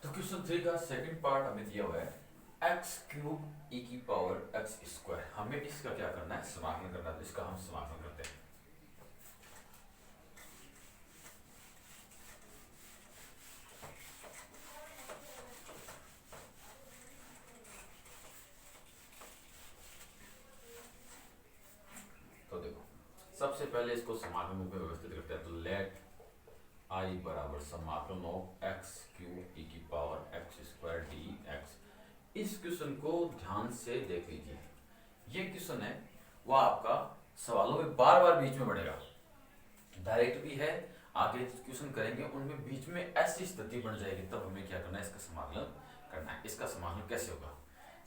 तो क्वेश्चन 3 का second part हमें दिया हुआ है एक्स क्यूब ई की पावर एक्स स्क्वायर। हमें इसका क्या करना है, समाकलन करना है। तो इसका हम समाकलन करते हैं। तो देखो, सबसे पहले इसको समाकलन रूप में व्यवस्थित करते हैं। तो लेट आई बराबर समाकलन ऑफ एक्स क्यूब ई की power x square D x. इस क्वेश्चन को ध्यान से देख लीजिए। ये क्वेश्चन है वो आपका सवालों में बार बार बीच में बढ़ेगा, डायरेक्ट भी है। आगे क्वेश्चन करेंगे उनमें बीच में ऐसी स्थिति बन जाएगी, तब हमें क्या करना है, इसका समाकलन करना है। इसका समाकलन कैसे होगा,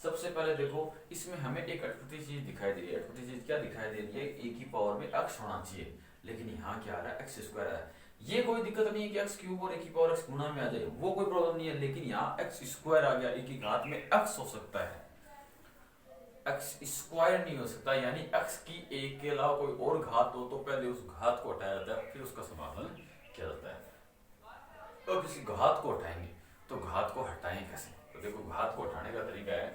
सबसे पहले देखो, इसमें हमें एक अटपटी चीज दिखाई दे रही है। अटपटी चीज क्या दिखाई दे रही है, ए की पावर में एक्स होना चाहिए, लेकिन यहाँ क्या आ रहा है, एक्स स्क्वायर आ रहा है। ये कोई दिक्कत नहीं है कि एक्स क्यूब और ए की पावर एक्स गुणा में आ जाए, वो कोई प्रॉब्लम नहीं है। लेकिन यहाँ एक्स स्क्वायर आ गया, ए की घात में एक्स हो सकता है, एक्स स्क्वायर नहीं हो सकता। यानी एक्स की एक के अलावा कोई और घात हो तो पहले उस घात को हटाया जाता है, फिर उसका समाकलन किया जाता है। तो किसी घात को हटाएंगे तो घात को हटाएं कैसे, तो देखो घात को हटाने का तरीका है,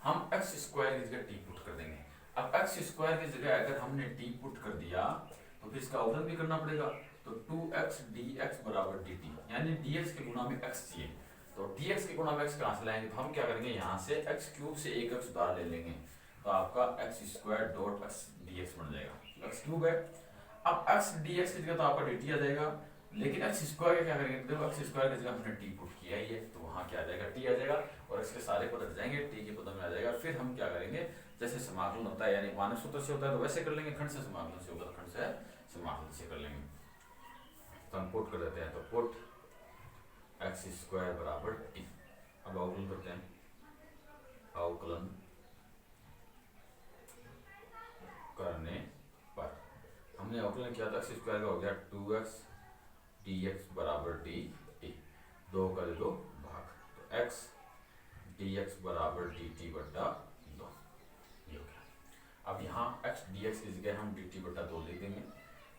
हम एक्स स्क्वायर की जगह टी पुट कर देंगे। अब एक्स स्क्वायर की जगह अगर हमने टी पुट कर दिया तो फिर इसका अवकलन भी करना पड़ेगा। तो 2x dx बराबर dt, यानी dx के गुणा में x चाहिए। तो dx के गुणा में x कहाँ से लाएंगे, तो हम क्या करेंगे, यहाँ से x क्यूब से एक x उधार ले लेंगे, तो आपका x square dot x dx बन जाएगा। x क्यूब है, अब x dx की जगह तो आपका dt आ जाएगा, लेकिन एक्स स्क्वायर का क्या करेंगे, देखो एक्स स्क्वायर की जगह हमने टी पुट किया ही है, तो वहाँ क्या आ जाएगा, टी आ जाएगा, और इसके सारे पद हट जाएंगे, टी के पद में आ जाएगा। फिर हम क्या करेंगे, जैसे समाकलन होता है, यानी मानक सूत्र से होता है तो वैसे कर लेंगे, खंड से समाकलन से होगा तो खंड से समाकलन से कर लेंगे। तो हम पुट कर देते हैं, तो पुट एक्स स्क्वायर बराबर टी। अब अवकलन करते हैं, अवकलन करने पर हमने अवकलन किया था, एक्स स्क्वायर का हो गया 2x dx बराबर dt, दो का दो भाग, तो x dx बराबर dt बटा 2, ये हो गया। अब यहाँ x dx की जगह हम dt बटा 2 लिख देंगे,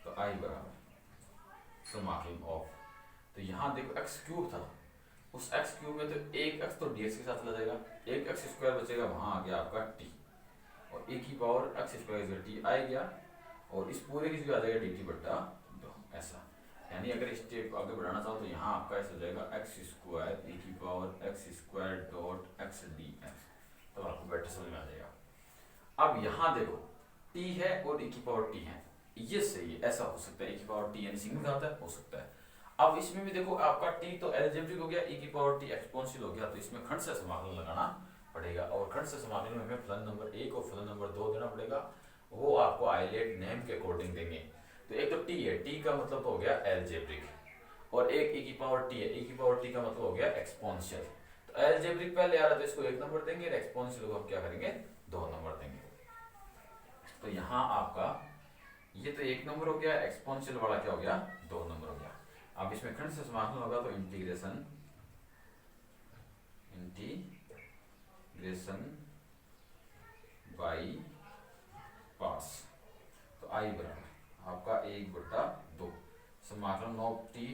तो i बराबर समाकलन ऑफ, तो यहाँ देखो x क्यूब था, उस x क्यूब में तो एक x तो dx के साथ चला जाएगा, एक x स्क्वायर बचेगा, वहाँ आ गया आपका t, और a की पावर x स्क्वायर की जगह t आ गया, और इस पूरे की जगह आ जाएगा dt बटा 2, ऐसा। यानी अगर इस स्टेप को आगे बढ़ाना चाहो तो यहाँ आपका ऐसा हो जाएगा एक्स स्क्वायर e की power x square dot x D x, तो आपको बेटर समझ में आ जाएगा। अब यहाँ देखो t है और e की पावर t है, ये सही है, ऐसा हो सकता है, e की पावर t यानी सिंगल घात है, हो सकता है। अब इसमें भी देखो आपका t तो एलजेब्रिक हो गया, e की पावर t एक्सपोनेंशियल हो गया, तो इसमें खंड से समाकलन लगाना पड़ेगा, और खंड से समाकलन में हमें फलन नंबर 1 और फलन नंबर 2 देना पड़ेगा, वो आपको आइलेट नेम के अकॉर्डिंग देंगे। तो एक तो t है, t का मतलब तो हो गया एलजेब्रिक, और एक e की पावर t है, e की पावर t का मतलब हो गया एक्सपोनेंशियल। तो एलजेब्रिक पहले आ रहा है तो इसको 1 नंबर देंगे, और एक्सपोनेंशियल को हम क्या करेंगे, 2 नंबर देंगे। तो यहाँ आपका ये तो 1 नंबर हो गया, एक्सपोनेंशियल वाला क्या हो गया, 2 नंबर हो गया। अब इसमें खंड से समाकलन होगा, तो इंटीग्रेशन बाई पार्ट्स, तो आई बराबर आपका 1/2 समाकलन ऑफ टी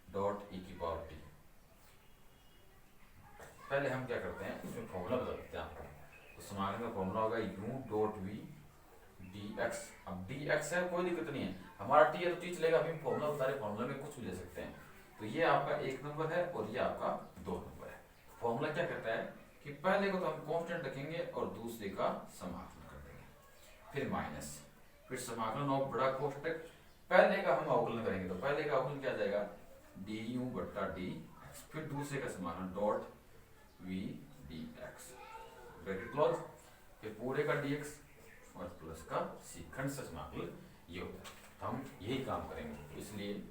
डॉट ई की पावर टी। पहले हम क्या करते हैं, इसमें फॉर्मूला बता देते हैं आपको। तो समाकलन का फॉर्मूला होगा u dot V D X. अब डी एक्स है, कोई दिक्कत नहीं है, हमारा टी है तो टी चलेगा, अभी फॉर्मूला बता रहे, फॉर्मूला में कुछ भी ले सकते हैं। तो ये आपका 1 नंबर है और ये आपका 2 नंबर है। फॉर्मूला क्या कहता है कि पहले को तो हम कांस्टेंट रखेंगे और दूसरे का समाकलन कर देंगे, फिर माइनस, फिर समाकलन ऑफ बड़ा कोष्टक, पहले का हम अवकलन करेंगे, तो पहले का अवकलन क्या जाएगा, डी यू बट्टा डी एक्स, फिर दूसरे का समाकलन dot V D X bracket close, फिर पूरे का डी एक्स और प्लस का सी, खंड से समाकलन ये होता है। तो हम यही काम करेंगे, तो इसलिए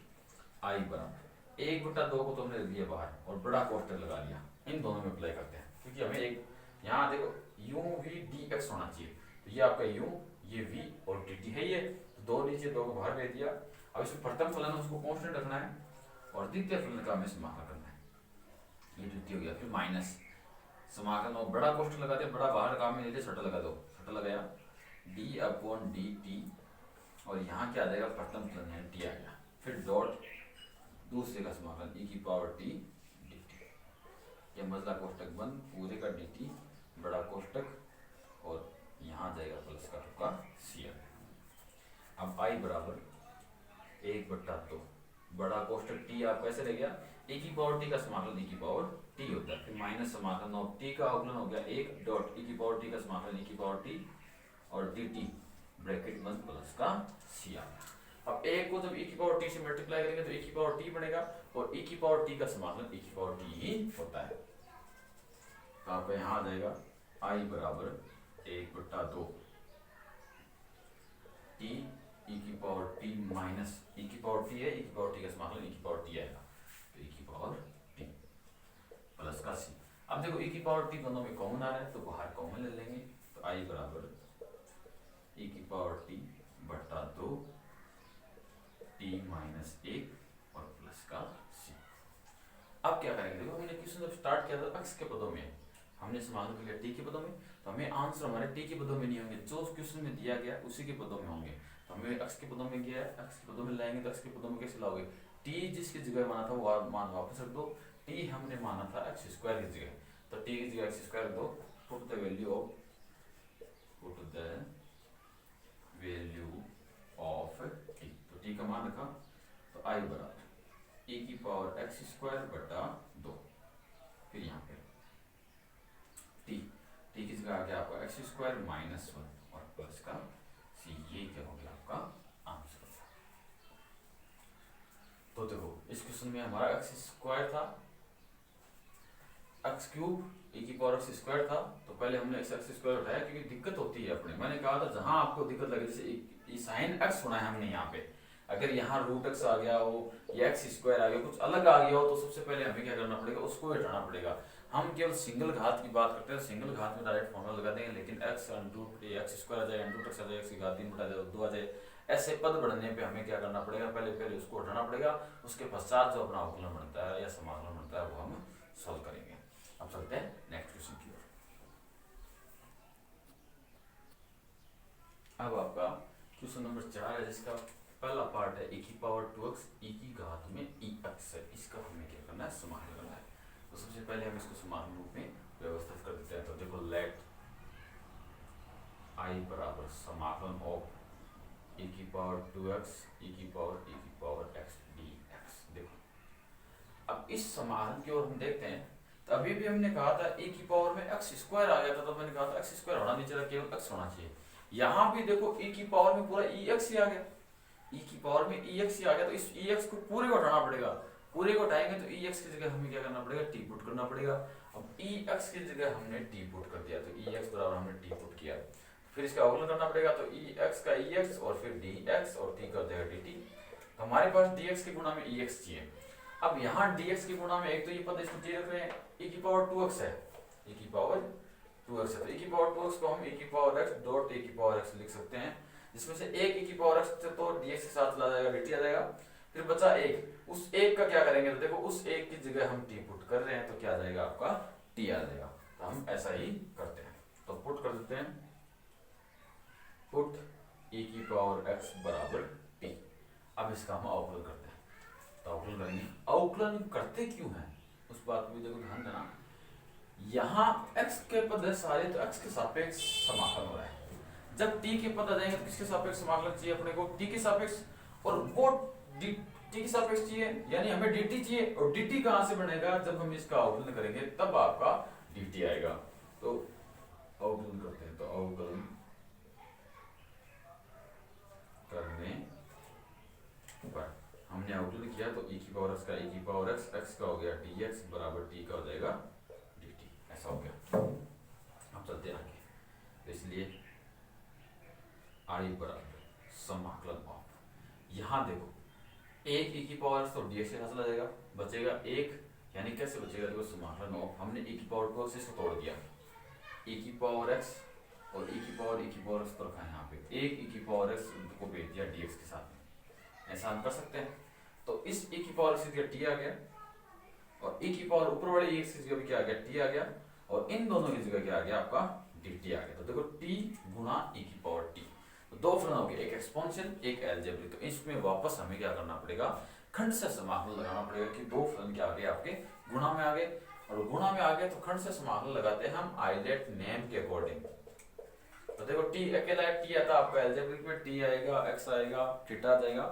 आई बराबर 1/2 को तो हमने लिया बाहर और बड़ा कोष्टक लगा लिया, इन दोनों में अप्लाई करते हैं, क्योंकि हमें एक यहाँ देखो यू वी डी एक्स होना चाहिए, तो ये आपका u, ये v और dt है, ये तो 2 नीचे 2 को बाहर भेज दिया। अब इसमें प्रथम फलन उसको कांस्टेंट रखना है, और द्वितीय फलन का हमें समाकलन करना है, ये द्वितीय हो गया, फिर माइनस समाकलन और बड़ा कोष्टक लगा दिया, बड़ा बाहर काम में ले, छोटा लगा दो, छोटा लगाया d अपॉन dt, और यहाँ क्या आ जाएगा, प्रथम फलन है t आ गया, फिर डॉट दूसरे का समाकलन e की पावर t dt, ये मजला कोष्टक बंद, पूरे का dt बड़ा कोष्टक और यहाँ जाएगा प्लस का टुका CL। अब I बराबर 1/2 बड़ा कोष्टक t आपका ऐसे रह गया, e की पावर t का समाकलन e की पावर t होता है, फिर माइनस समाकलन ऑफ t का अवकलन हो गया 1 डॉट e की पावर t का समाकलन e की पावर t और dt ब्रैकेट बंद प्लस का CL। अब एक को जब e की पावर t से मल्टीप्लाई करेंगे तो e की पावर t बनेगा और e की पावर t का समाकलन e की पावर t ही होता है। तो आपका यहाँ आ जाएगा I बराबर 1/2 t e की पावर t माइनस e की पावर t है, e की पावर t का समाकलन e की पावर t आएगा, तो e की पावर t प्लस का c। अब देखो e की पावर t दोनों में कॉमन आ रहा है तो बाहर कॉमन ले लेंगे, तो I बराबर e की पावर t बटा 2 t माइनस 1 और प्लस का c। अब क्या करेंगे, देखो हमने क्वेश्चन जब स्टार्ट किया था x के पदों में, हमने समाकलन कर लिया t के पदों में, तो हमें आंसर हमारे t के पदों में नहीं होंगे, जो क्वेश्चन में दिया गया उसी के पदों में होंगे। तो हमें x के पदों में गया है, x के पदों में लाएंगे तो x के पदों में कैसे लाओगे, t जिसकी जगह माना था वो मान वापस रख दो, t हमने माना था x स्क्वायर की जगह, तो t की जगह x स्क्वायर रख दो, put the value of t, तो t का मान रखा, तो I बराबर e की पावर x स्क्वायर बटा 2, फिर यहाँ पे t की जगह आ गया आपका x स्क्वायर माइनस 1 और प्लस का c, ये क्या हो गया आपका आंसर। तो देखो इस क्वेश्चन में हमारा x स्क्वायर था, x क्यूब e की पावर x स्क्वायर था, तो पहले हमने x स्क्वायर उठाया क्योंकि दिक्कत होती है अपने, मैंने कहा था जहां आपको दिक्कत लगे, जैसे साइन x होना है हमने यहाँ पे, अगर यहाँ रूट x आ गया हो या x स्क्वायर आ गया, कुछ अलग आ गया हो, तो सबसे पहले हमें क्या करना पड़ेगा, उसको हटाना पड़ेगा। हम केवल सिंगल घात की बात करते हैं, सिंगल घात में डायरेक्ट फॉर्मूला लगा देंगे, लेकिन x स्क्वायर आ जाए, x आ जाए, x की घात 3 बटा 2 आ जाए, ऐसे पद बढ़ने पे हमें क्या करना पड़ेगा, पहले उसको हटाना पड़ेगा, उसके पश्चात जो अपना अवकलन बनता है या समाकलन बनता है वो हम सॉल्व करेंगे। अब चलते हैं नेक्स्ट क्वेश्चन की ओर। अब आपका क्वेश्चन नंबर 4 है, जिसका पहला पार्ट है e की पावर 2x e की घात में ex है, इसका हमें क्या करना है, समाकलन करना है। तो सबसे पहले हम इसको समाकलन रूप में व्यवस्थित कर देते हैं। तो देखो लेट I बराबर समाकलन ऑफ e की पावर 2x e की पावर x dx। देखो अब इस समाकलन की ओर हम देखते हैं, तो अभी भी हमने कहा था e की पावर में x स्क्वायर आ गया था, तो मैंने कहा था x स्क्वायर होना नहीं चाहिए, केवल x होना चाहिए। यहाँ भी देखो e की पावर में पूरा ex ही आ गया, e की पावर में ex ही आ गया, तो इस ex को पूरे को हटाना पड़ेगा, पूरे को हटाएंगे तो ex की जगह हमें क्या करना पड़ेगा, t पुट करना पड़ेगा। अब ex की जगह हमने t पुट कर दिया, तो ex बराबर हमने t पुट किया, फिर इसका अवकलन करना पड़ेगा, तो ex का ex और फिर dx और t का जाएगा dt। तो हमारे पास dx के गुणा में ex चाहिए। अब यहाँ dx के गुणा में एक तो ये पद इसमें t रख रहे हैं, e की पावर 2x है, e की पावर 2x है, तो e की पावर 2x को हम e की पावर x डॉट e की पावर x लिख सकते हैं, जिसमें से एक e की पावर x तो dx के साथ चला जाएगा, dt आ जाएगा, फिर बचा एक, उस एक का क्या करेंगे, तो देखो उस एक की जगह हम t पुट कर रहे हैं, तो क्या आ जाएगा आपका t आ जाएगा। तो हम ऐसा ही करते हैं, तो पुट कर देते हैं, पुट e की पावर x बराबर t। अब इसका हम अवकलन करते हैं, तो अवकलन करेंगे, अवकलन करते क्यों है उस बात को भी देखो ध्यान देना। यहाँ x के पद है सारे, तो x के सापेक्ष समाकलन हो रहा है, जब t के पद आ जाएंगे तो किसके सापेक्ष समाकलन चाहिए अपने को, t के सापेक्ष, और वो t के सापेक्ष चाहिए, यानी हमें dt चाहिए, और dt कहाँ से बनेगा, जब हम इसका अवकलन करेंगे तब आपका dt आएगा। तो अवकलन करते हैं, तो अवकलन करने पर हमने अवकलन किया, तो e की पावर x का e की पावर x का हो गया dx बराबर t का हो जाएगा dt, ऐसा हो गया। अब चलते हैं आगे, तो इसलिए I बराबर समाकलन ऑफ, यहाँ देखो एक e की पावर x तो dx के साथ चला जाएगा, बचेगा एक, यानी कैसे बचेगा, देखो समाकलन ऑफ, हमने e की पावर 2x इसको तोड़ दिया, e की पावर x और e की पावर x तो रखा है यहाँ पे, एक e की पावर x को भेज दिया dx के साथ में, ऐसा हम कर सकते हैं। तो इस e की पावर x की जगह t आ गया, और e की पावर ऊपर वाले x की जगह क्या आ गया, t आ गया, और इन दोनों की जगह क्या आ गया आपका dt आ गया। तो देखो t गुणा e की पावर t, तो दो फलन हो गए, एक एक्सपोनेंशियल एक अलजेब्रिक। तो इसमें वापस हमें क्या करना पड़ेगा, खंड से समाकलन लगाना पड़ेगा कि दो फलन क्या आ गए आपके गुणा में आ गए, और गुणा में आ गए तो खंड से समाकलन लगाते हैं हम आइलेट नेम के अकॉर्डिंग। तो देखो टी अकेला टी आता है आपका एल्जेब्रिक में, टी आएगा, एक्स आएगा, थीटा आ जाएगा,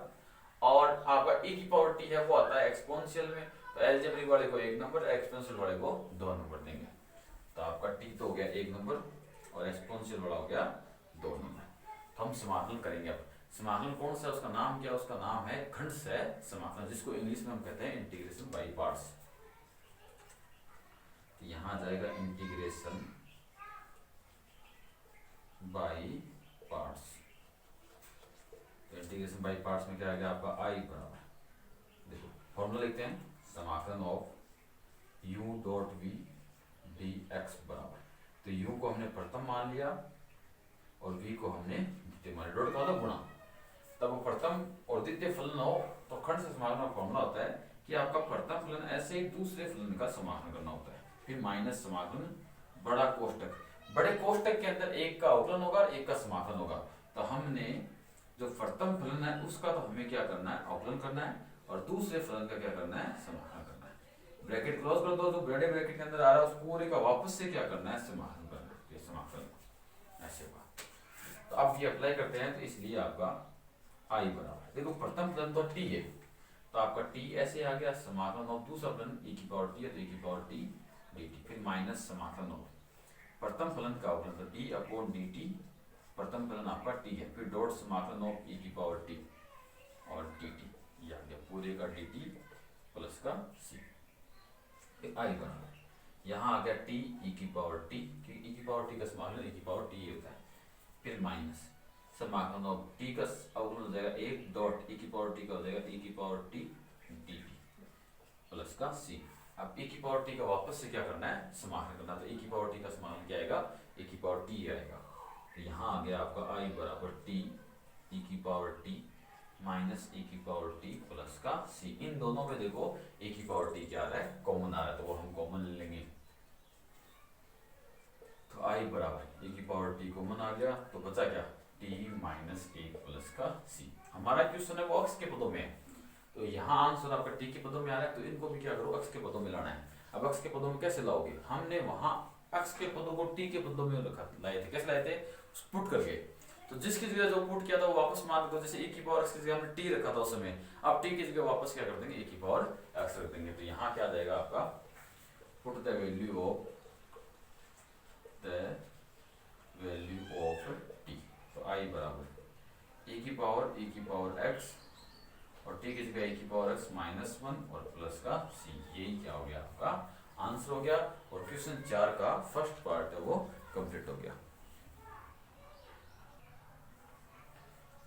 और आपका e की पावर टी है वो आता है एक्सपोनेंशियल में, तो एल्जेब्रिक वाले को 1 नंबर, एक्सपोनेंशियल वाले को 2 नंबर देंगे। तो आपका टी तो हो गया 1 नंबर और एक्सपोनेंशियल वाला हो गया 2 नंबर। तो हम समाकलन करेंगे। अब समाकलन कौन सा है, उसका नाम क्या है, उसका नाम है खंड से समाकलन, जिसको इंग्लिश में हम कहते हैं इंटीग्रेशन बाय पार्ट्स। यहां आ जाएगा integration by parts. Integration by parts में क्या आ गया आपका आई बराबर, देखो फॉर्मूला लिखते हैं, समाकलन of u dot v dx बराबर, तो u को हमने प्रथम मान लिया और v को हमने द्वितीय मान लिया, डॉट का मतलब गुणा। तब वो प्रथम और द्वितीय फलन हो तो खंड से समाकलन का फॉर्मूला होता है कि आपका प्रथम फलन ऐसे ही दूसरे फलन का समाकलन करना होता है, फिर माइनस समाकलन बड़ा कोष्टक, बड़े कोष्टक के अंदर एक का अवकलन होगा, एक का समाकलन होगा। तो हमने जो प्रथम फलन है उसका तो हमें क्या करना है, अवकलन करना है, और दूसरे फलन का क्या करना है, समाकलन करना है। ब्रैकेट क्लोज कर दो, जो बड़े ब्रैकेट के अंदर आ रहा है उस पूरे का वापस से क्या करना है, समाकलन करना है। ये समाकलन ऐसे हुआ। तो अब ये अप्लाई करते हैं, तो इसलिए आपका आई बराबर, देखो प्रथम फलन तो टी है, तो आपका टी ऐसे आ गया, समाकलन ऑफ दूसरा फलन e की पावर टी है, तो e की पावर टी dt, फिर माइनस समाकलन ऑफ प्रथम फलन का अवकलन, तो d अपॉन dt, प्रथम फलन आपका t है, फिर डॉट समाकलन ऑफ e की पावर t और dt, ये आ गया पूरे का dt प्लस का c, आई बराबर, यहाँ आ गया t e की पावर t, क्योंकि e की पावर t का समाकलन e की पावर t होता है, फिर माइनस समाकलन ऑफ t का अवकलन हो जाएगा 1 डॉट e की पावर t का हो जाएगा e की पावर t dt प्लस का c। अब e की पावर t का वापस से क्या करना है, समाकलन करना, तो e की पावर t का समाकलन क्या आएगा, e की पावर t आएगा, तो यहाँ आ गया आपका i बराबर t e की पावर t माइनस e की पावर t प्लस का c। इन दोनों में देखो e की पावर t क्या आ रहा है, कॉमन आ रहा है, तो वो हम कॉमन ले लेंगे, तो i बराबर e की पावर t कॉमन आ गया, तो बचा क्या, t माइनस 1 प्लस का c। हमारा क्वेश्चन है वो x के पदों में है, तो यहाँ आंसर आपका t के पदों में आ रहा है, तो इनको भी क्या करो, x के पदों में लाना है। अब x के पदों में कैसे लाओगे, हमने वहां x के पदों को t के पदों में रखा लाए थे, कैसे लाए थे, पुट करके, तो जिसकी जगह जो पुट किया था वो वापस मान दो, जैसे e की पावर x की जगह हमने t रखा था उस समय, अब t की जगह वापस क्या कर देंगे, e की पावर x रख देंगे, तो यहाँ क्या आ जाएगा आपका, put the value of t, तो i बराबर e की पावर x और t की जगह e की पावर x माइनस 1 और प्लस का c, यही क्या हो गया आपका आंसर हो गया, और क्वेश्चन 4 का फर्स्ट पार्ट है वो कंप्लीट हो गया।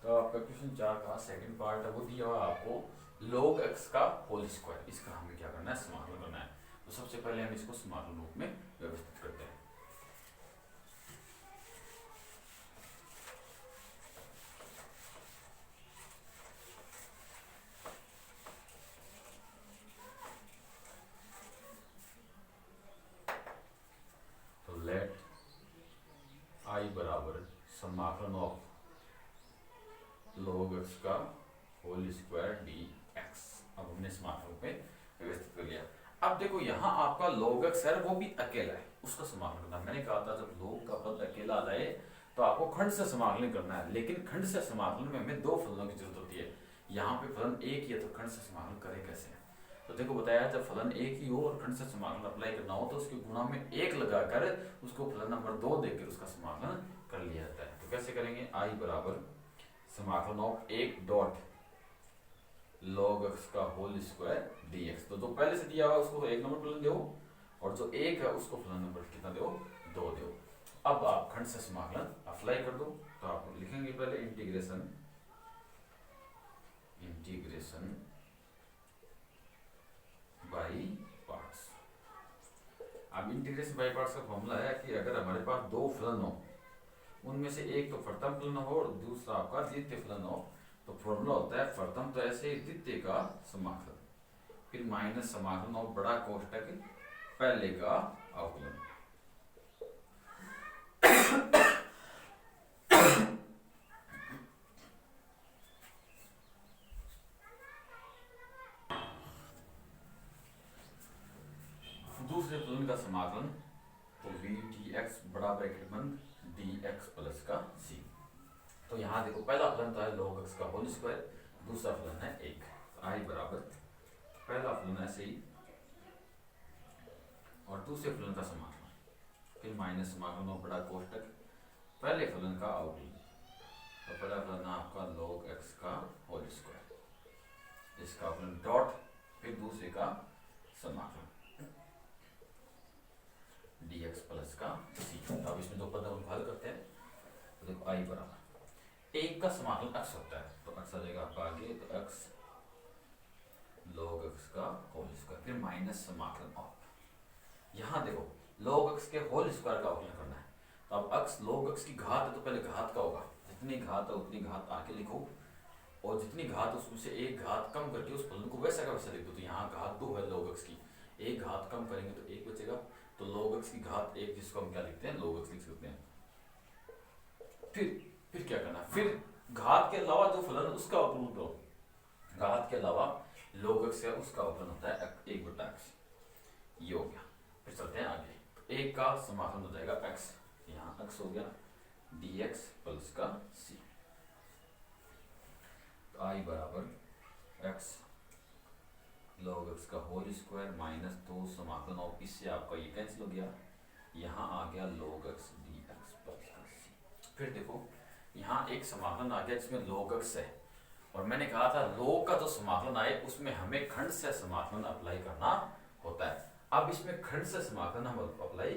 तो आपका क्वेश्चन 4 का सेकंड पार्ट है वो दिया हुआ आपको log x का होल स्क्वायर, इसका हमें क्या करना है, समाकलन करना है। तो सबसे पहले हम इसको समाकलन रूप में व्यवस्थित करते हैं। लेट i बराबर समाकलन ऑफ log x का होल स्क्वायर dx, अब हमने समाकलन पे व्यवस्थित कर लिया। अब देखो यहाँ आपका log x है वो भी अकेला है, उसका समाकलन करना, मैंने कहा था जब log का पद अकेला आ जाए तो आपको खंड से समाकलन करना है, लेकिन खंड से समाकलन में हमें दो फलनों की जरूरत होती है। यहाँ पे फलन एक ही है, तो खंड से समाकलन करें कैसे, तो देखो बताया जब फलन एक ही हो और खंड से समाकलन अप्लाई करना हो तो उसके गुणा में एक लगाकर उसको फलन नंबर 2 देकर उसका समाकलन कर लिया जाता है। तो कैसे करेंगे, i बराबर समाकलन ऑफ 1 डॉट log x का होल स्क्वायर dx, तो जो पहले से दिया हुआ उसको 1 नंबर फलन दो और जो 1 है उसको फलन नंबर कितना दो, 2 दो। अब आप खंड से समाकलन अप्लाई कर दो, तो आप लिखेंगे पहले इंटीग्रेशन बाई पार्ट्स। अब इंटीग्रेशन बाई पार्ट्स का फॉर्मूला है कि अगर हमारे पास दो फलन हो, उनमें से एक तो प्रथम फलन हो और दूसरा आपका द्वितीय फलन हो, तो फॉर्मूला होता है प्रथम तो ऐसे ही द्वितीय का समाकलन, फिर माइनस समाकलन और बड़ा कोष्टक पहले का अवकलन। दूसरे फलन का समाकलन, तो वी डी एक्स बड़ा ब्रैकेट बंद डी एक्स प्लस का सी। तो यहाँ देखो पहला फलन तो है log x का होल स्क्वायर, दूसरा फलन है 1। तो आई बराबर पहला फलन ऐसे ही और दूसरे फलन का समाकलन, फिर माइनस समाकलन और बड़ा कोष्टक पहले फलन का आउटपुट। तो पहला फलन है आपका log x का होल स्क्वायर, इसका फलन डॉट फिर दूसरे का समाकलन dx प्लस का c। अब इसमें दो पद हम हल करते हैं। तो देखो आई बराबर 1 का समाकलन x होता है, तो x आ जाएगा आपका आगे, तो x log x का होल स्क्वायर फिर माइनस समाकलन ऑफ। यहाँ देखो log x के होल स्क्वायर का अवकलन करना है, तो अब x log x की घात है तो पहले घात का होगा, जितनी घात है उतनी घात आके लिखो, और जितनी घात उसमें से एक घात कम करके उस फलन को वैसा का वैसा लिख दो। तो यहाँ घात 2 है log x की, एक घात कम करेंगे तो 1 बचेगा, तो log x की घात 1 जिसको हम क्या लिखते हैं log x लिख सकते हैं। फिर क्या करना, फिर घात के अलावा जो फलन उसका अवकलन करो, घात के अलावा log x है उसका अवकलन होता है 1/x, ये हो गया। फिर चलते हैं आगे, तो 1 का समाकलन हो जाएगा x, यहाँ x हो गया dx प्लस का c। तो i बराबर x log x का होल स्क्वायर माइनस 2 समाकलन, और इससे आपका ये कैंसिल हो गया, यहाँ आ गया log x dx प्लस का c। फिर देखो यहाँ एक समाकलन आ गया जिसमें log x है, और मैंने कहा था log का जो समाकलन आए उसमें हमें खंड से समाकलन अप्लाई करना होता है। अब इसमें खंड से समाकलन हम अप्लाई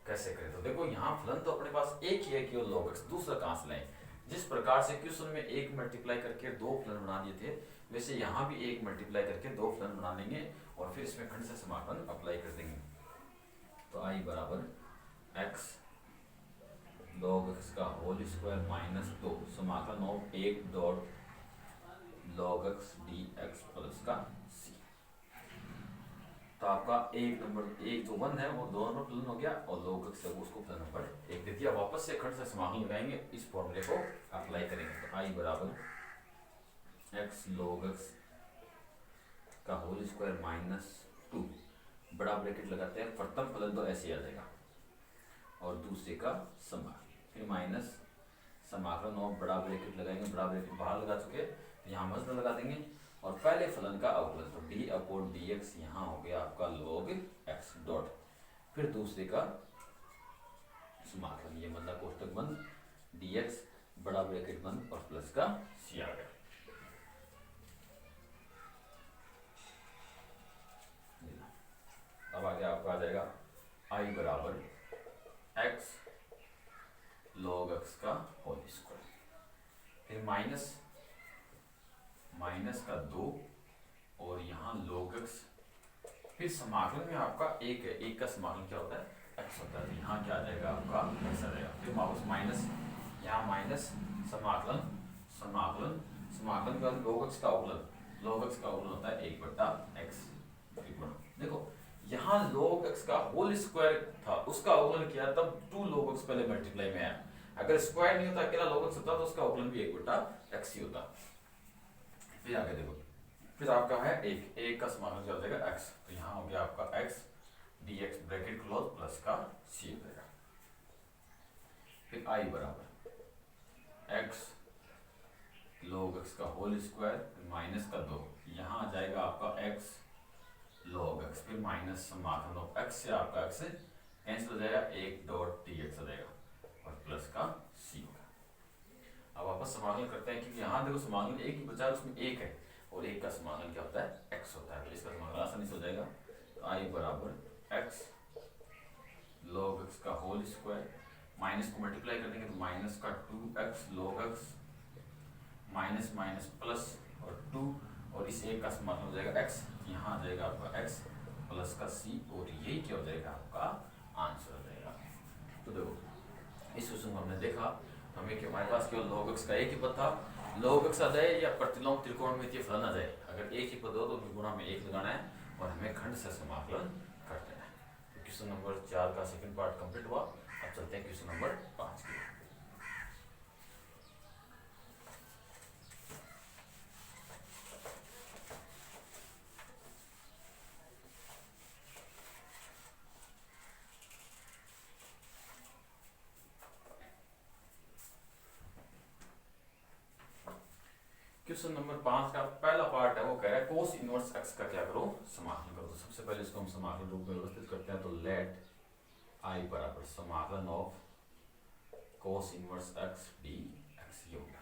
कैसे करें, तो देखो यहाँ फलन तो अपने पास एक ही है केवल log x, दूसरा कहाँ से लाएं। जिस प्रकार से क्वेश्चन में 1 मल्टीप्लाई करके 2 फलन बना दिए थे, वैसे यहाँ भी 1 मल्टीप्लाई करके 2 फलन बना लेंगे और फिर इसमें खंड से समाकलन अप्लाई कर देंगे। तो आई बराबर x log x का होल स्क्वायर माइनस 2 समाकलन of 1 dot log x dx plus का c। तो आपका एक नंबर एक जो 1 है वो 2 नंबर फलन हो गया, और log x है उसको फलन नंबर 1 दे दिया। वापस से खंड से समाकलन लगाएंगे, इस फॉर्मूले को अप्लाई करेंगे। तो आई बराबर x log x का होल स्क्वायर माइनस 2 बड़ा ब्रैकेट लगाते हैं, प्रथम फलन तो ऐसे आ जाएगा और दूसरे का समाकलन, फिर माइनस समाकलन और बड़ा ब्रैकेट लगाएंगे, बड़ा ब्रैकेट बाहर लगा चुके तो यहाँ मजदूर लगा देंगे, और पहले फलन का अवकलन तो d अपॉन dx यहाँ हो गया आपका log x डॉट, फिर दूसरे का समाकलन, ये मतलब कोष्टक बंद dx बड़ा ब्रैकेट बंद और प्लस का c आ गया। अब आगे आपका आ जाएगा i बराबर x log x का होल स्क्वायर, फिर माइनस का 2 और यहाँ log x, फिर समाकलन में आपका 1 है, 1 का समाकलन क्या होता है x होता है, यहाँ क्या आ जाएगा आपका x आ जाएगा, फिर वापस माइनस, यहाँ माइनस समाकलन का log x का अवकलन, log x का अवकलन होता है 1/x। देखो यहाँ log x का होल स्क्वायर था, उसका अवकलन किया तब 2 log x पहले मल्टीप्लाई में आया, अगर स्क्वायर नहीं होता अकेला log x होता तो उसका अवकलन भी 1/x ही होता। फिर आगे देखो, फिर आपका है 1 का समाकलन क्या हो जाएगा x, तो यहाँ हो गया आपका x dx bracket close plus का c हो जाएगा। फिर i बराबर x log x का होल स्क्वायर माइनस का 2, यहाँ आ जाएगा आपका x log x, फिर माइनस समाकलन ऑफ x से आपका x कैंसिल हो जाएगा, 1 डॉट dx हो जाएगा और प्लस का c होगा। अब वापस समाकलन करते हैं, क्योंकि यहाँ देखो समाकलन 1 ही बचा है, उसमें 1 है और 1 का समाकलन क्या होता है x होता है, तो इसका समाकलन आसानी से हो जाएगा। तो i बराबर x log x का होल स्क्वायर, माइनस को मल्टीप्लाई कर देंगे तो माइनस का 2x log x minus minus plus और 2 और इस 1 का समाकलन हो जाएगा x, यहाँ आ जाएगा आपका x प्लस का c, और यही क्या हो जाएगा आपका आंसर हो जाएगा। तो देखो इस क्वेश्चन को हमने देखा, हमें कि हमारे पास केवल log x का एक ही पद था, log x आ जाए या प्रतिलोम त्रिकोणमितीय फलन आ जाए, अगर एक ही पद हो तो गुणा में 1 लगाना है और हमें खंड से समाकलन कर देना है। तो क्वेश्चन नंबर 4 का सेकंड पार्ट कंप्लीट हुआ। अब चलते हैं क्वेश्चन नंबर 5 की। क्वेश्चन नंबर 5 का पहला पार्ट है, वो कह रहा है कोस इनवर्स एक्स का क्या करो, समाकलन करो। तो सबसे पहले इसको हम समाकलन रूप में व्यवस्थित करते हैं। तो लेट आई बराबर समाकलन of cos inverse x D x, ये हो गया।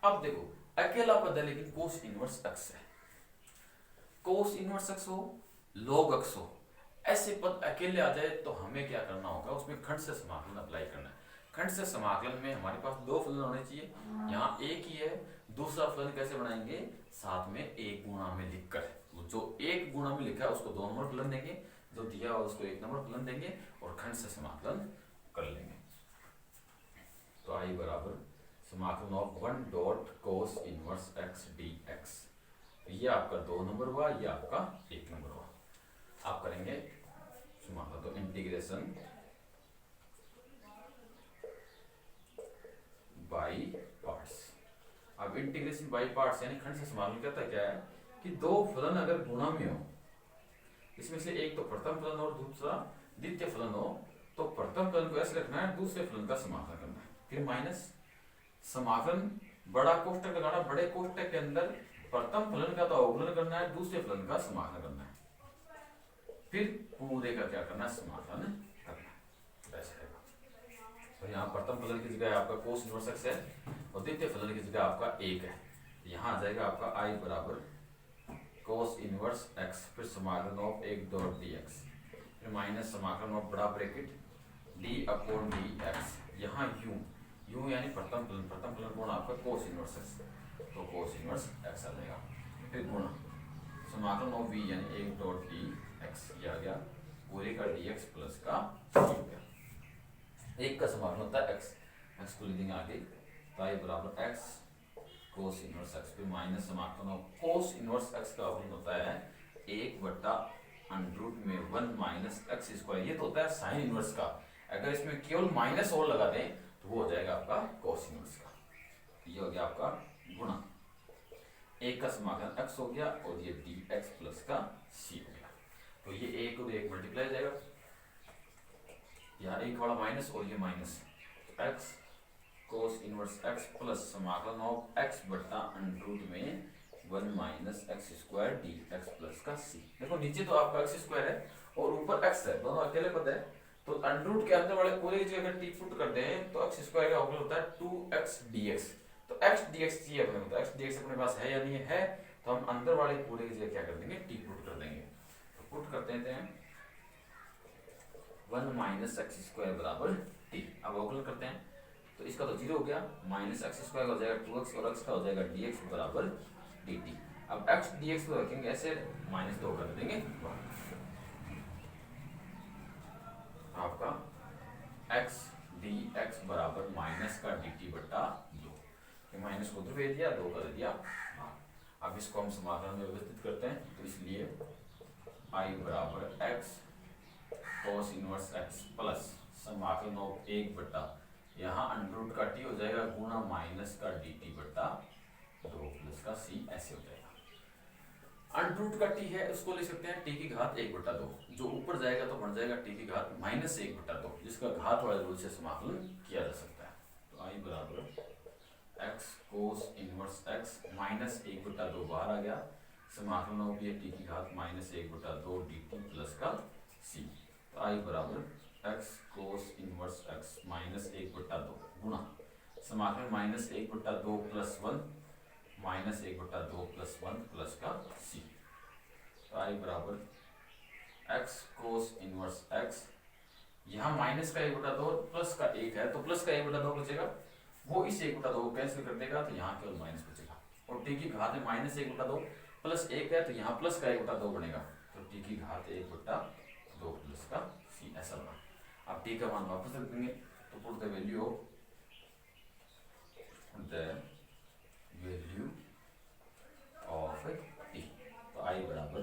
अब देखो अकेला पद है लेकिन कोस इनवर्स एक्स है। कोस इनवर्स एक्स हो, लॉग एक्स हो, ऐसे पद अकेले आ जाए तो हमें क्या करना होगा, उसमें खंड से समाकलन अप्लाई करना है। खंड से समाकलन में हमारे पास दो फलन होने चाहिए, यहाँ एक ही है। दूसरा फलन कैसे बनाएंगे, साथ में एक गुणा में लिखकर। जो एक गुणा में लिखा है उसको 2 नंबर फलन देंगे, जो दिया हुआ उसको 1 नंबर फलन देंगे और खंड से समाकलन कर लेंगे। तो आई बराबर समाकलन of 1 dot cos inverse x D x. ये आपका 2 नंबर हुआ, ये आपका 1 नंबर हुआ। आप करेंगे समाकलन, तो इंटीग्रेशन बाई पार्ट्स। अब इंटीग्रेशन बाई पार्ट्स यानी खंड से समाकलन करता क्या है कि दो फलन अगर गुणा में हो, इसमें से एक तो प्रथम फलन और दूसरा द्वितीय फलन हो, तो प्रथम फलन को ऐसे रखना है, दूसरे फलन का समाकलन करना है। फिर माइनस समाकलन बड़ा कोष्टक लगाना, बड़े कोष्टक के अंदर प्रथम फलन का तो अवकलन करना है, दूसरे फलन का समाकलन करना है, फिर पूरे का क्या करना है, समाकलन करना है। ऐसे है। तो यहाँ प्रथम फलन की जगह आपका कोस इनवर्स एक्स है और द्वितीय फलन की जगह आपका 1 है। यहाँ आ जाएगा आपका आई बराबर कोस इनवर्स एक्स, फिर समाकलन ऑफ 1 डॉट डी एक्स, फिर माइनस समाकलन ऑफ बड़ा bracket D upon D x. यहाँ यू यानी प्रथम फलन कौन आपका कोस इनवर्स एक्स, तो कोस इनवर्स एक्स आ जाएगा। फिर गुणा समाकलन ऑफ वी यानी 1 डॉट डी एक्स, ये आ गया पूरे का डी एक्स प्लस का सी हो गया। एक का समाकलन होता है एक्स को लिखेंगे आगे, तो आई बराबर एक्स कोस इनवर्स एक्स, फिर माइनस समाकलन ऑफ कोस इनवर्स एक्स का अवकलन होता है 1 बटा अंडर रूट में 1 माइनस एक्स स्क्वायर। ये तो होता है साइन इनवर्स का, अगर इसमें केवल माइनस और लगा दें तो वो हो जाएगा आपका कोस इनवर्स का। ये हो गया आपका गुणा, एक का समाकलन एक्स हो गया और ये डी एक्स प्लस का सी हो गया। तो ये एक और एक मल्टीप्लाई हो जाएगा, यहाँ एक वाला माइनस और ये minus, x cos inverse x plus समाकलन ऑफ एक्स बटा अंडर रूट में 1 minus x square D x plus का सी। देखो नीचे तो आपका एक्स स्क्वायर है और ऊपर एक्स है, दोनों अकेले पद है, तो अंडर रूट के अंदर वाले पूरे की जगह अगर टी पुट करते हैं तो एक्स स्क्वायर का अवकलन होता है 2x dx। तो x dx चाहिए अपने को, x dx अपने पास है या नहीं है, तो हम अंदर वाले पूरे की जगह क्या कर देंगे, टी पुट कर देंगे। तो पुट कर देते हैं 1 माइनस एक्स स्क्वायर बराबर टी। अब अवकलन करते हैं तो इसका तो 0 हो गया, माइनस एक्स स्क्वायर हो जाएगा 2x और x का हो जाएगा dx बराबर dt। अब x dx को रखेंगे ऐसे, -2 कर देंगे, आपका x dx बराबर माइनस का dt बटा 2। माइनस को उधर भेज दिया, 2 कर दिया। अब इसको हम समाकलन में व्यवस्थित करते हैं, तो इसलिए i बराबर x cos inverse x plus समाकलन ऑफ 1 बटा, यहाँ अंडर रूट का t हो जाएगा गुणा माइनस का dt बटा 2 प्लस का c, ऐसे हो जाएगा। अंडर रूट का t है उसको ले सकते हैं t की घात 1 बटा 2, जो ऊपर जाएगा तो बन जाएगा t की घात माइनस 1 बटा 2, जिसका घात वाले रूल से समाकलन किया जा सकता है। तो i बराबर x cos inverse x minus 1 बटा 2 बाहर आ गया, समाकलन ऑफ ये t की घात माइनस 1 बटा 2 dt प्लस का c। तो i बराबर x cos inverse x minus 1 बटा 2 गुणा समाकलन माइनस 1 बटा 2 प्लस 1 माइनस 1 बटा 2 प्लस 1 प्लस का c। तो i बराबर x कोस इनवर्स x, यहाँ माइनस का 1 बटा 2 प्लस का 1 है, तो प्लस का 1 बटा 2 बचेगा, वो इस 1 बटा 2 को कैंसिल कर देगा, तो यहाँ केवल माइनस बचेगा। और t की घात में माइनस 1 बटा 2 प्लस 1 है, तो यहाँ प्लस का 1 बटा 2 बनेगा, तो t की घात 1 बटा 2 प्लस का c, ऐसा बना। अब t का मान वापस रख देंगे, तो put the value of t। तो i बराबर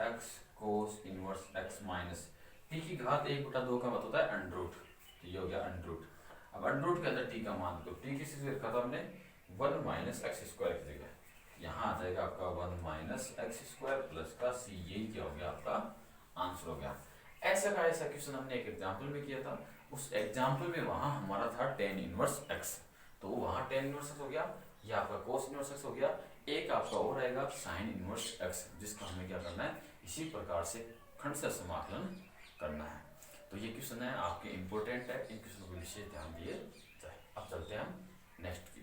x cos inverse x minus t की घात 1 बटा 2 का मतलब होता है अंडर रूट, तो ये हो गया अंडर रूट। अब अंडर रूट के अंदर t का मान, तो t किसी से रखा था हमने 1 माइनस एक्स स्क्वायर की जगह, यहाँ आ जाएगा आपका 1 माइनस एक्स स्क्वायर प्लस का c। यही क्या हो गया आपका आंसर हो गया। ऐसा का ऐसा क्वेश्चन हमने एक एग्जांपल में किया था, उस एग्जांपल में वहां हमारा था tan इनवर्स x, तो वहां tan इनवर्स x हो गया, ये आपका कोस इनवर्स एक्स हो गया। एक आपका और आएगा साइन इनवर्स एक्स, जिसका हमें क्या करना है, इसी प्रकार से खंड से समाकलन करना है। तो ये क्वेश्चन है आपके इंपॉर्टेंट है, इन क्वेश्चन को विशेष ध्यान दिए जाए। अब चलते हैं हम नेक्स्ट